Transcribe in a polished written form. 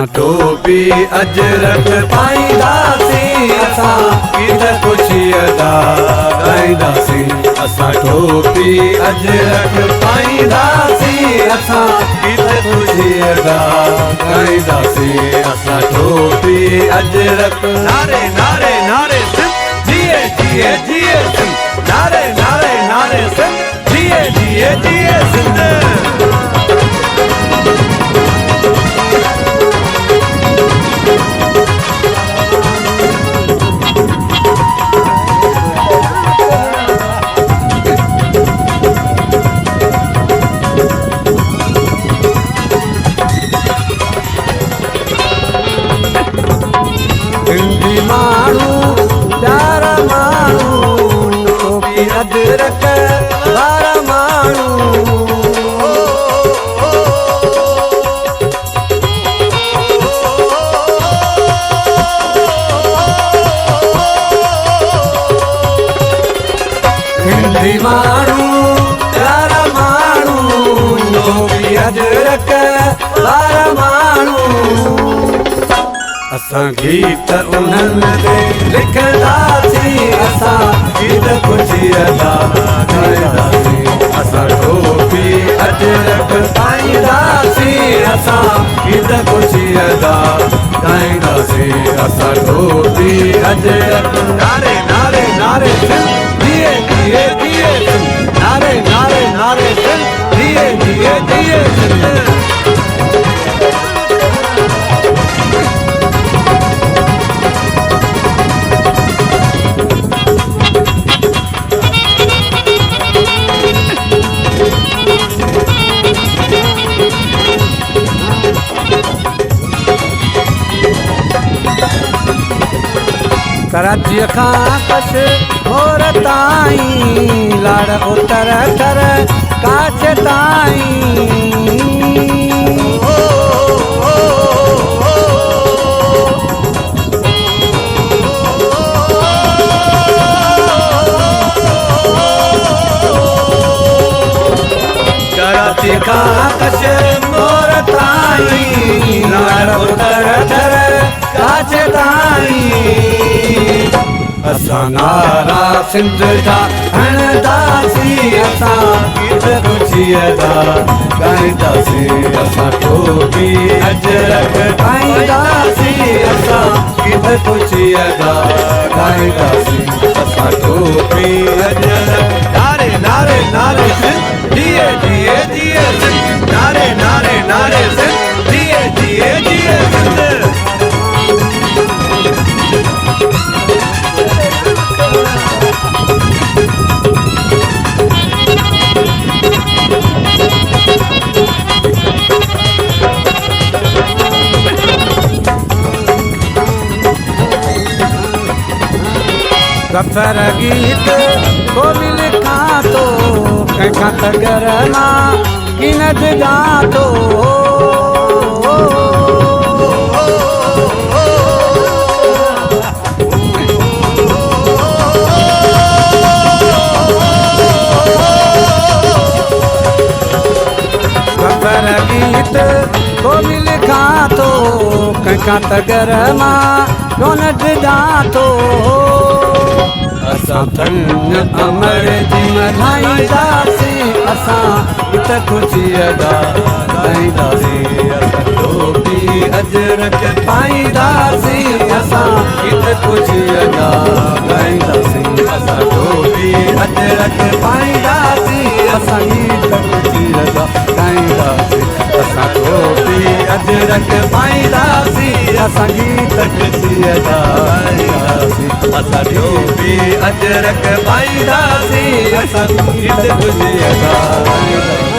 असां टोपी अजरक पाईंदासीं, असां गीत ख़ुशीअ जा ॻाईंदासीं। असां टोपी अजरक पाईंदासीं, असां गीत ख़ुशीअ जा ॻाईंदासीं। असां टोपी अजरक नारे नारे नारे सिंध जिए जिए जिए सिंध, नारे नारे नारे सिंध जिए जिए जिए सिंध। सिंधी माण्हू प्यारा माण्हू, टोपी अजरक वारा माण्हू। सिंधी माण्हू प्यारा माण्हू, टोपी अजरक वारा माण्हू। असां गीत उन्हनि ते लिखंदासीं, असां गीत ख़ुशीअ जा ॻाईंदासीं। असां टोपी अजरक पाईंदासीं, असां गीत ख़ुशीअ जा ॻाईंदासीं। असां टोपी अजरक नारे नारे नारे सिंध जिए जिए जिए सिंध, नारे नारे नारे सिंध जिए जिए जिए सिंध। कराचीअ खां कशमीर ताईं, लाड़ उतर कर काछ ताईं। कराची खां कशमीर ताईं, लाड़ उतर कर काछ ताईं। असां नारा सिंध जा हणंदासीं, असां गीत ख़ुशीअ जा ॻाईंदासीं। असां टोपी अजरक पाईंदासीं, असां गीत ख़ुशीअ जा ॻाईंदासीं। असां टोपी अजरक नारे नारे नारे सिंध जिए जिए जिए सिंध, नारे नारे नारे सिंध जिए जिए जिए सिंध। गफर गीत को भी लिखा तो, कंहिंखां तगर मां कीनत गा तो। गफर गीत को भी लिखा तो, कंहिंखां तगर मां कीनत गा तो। असां धन अमर जी मल्हाईंदासीं, असां गीत ख़ुशीअ जा ॻाईंदासीं। असां टोपी अजरक पाईंदासीं, असां गीत ख़ुशीअ जा ॻाईंदासीं। असां टोपी अजरक पाईंदासीं, असां गीत ख़ुशीअ जा ॻाईंदासीं। असां टोपी अजरक पाईंदासीं, असां गीत ख़ुशीअ जा ॻाईंदासीं। असां टोपी अजरक पाईंदासीं, असां गीत ख़ुशीअ जा ॻाईंदासीं।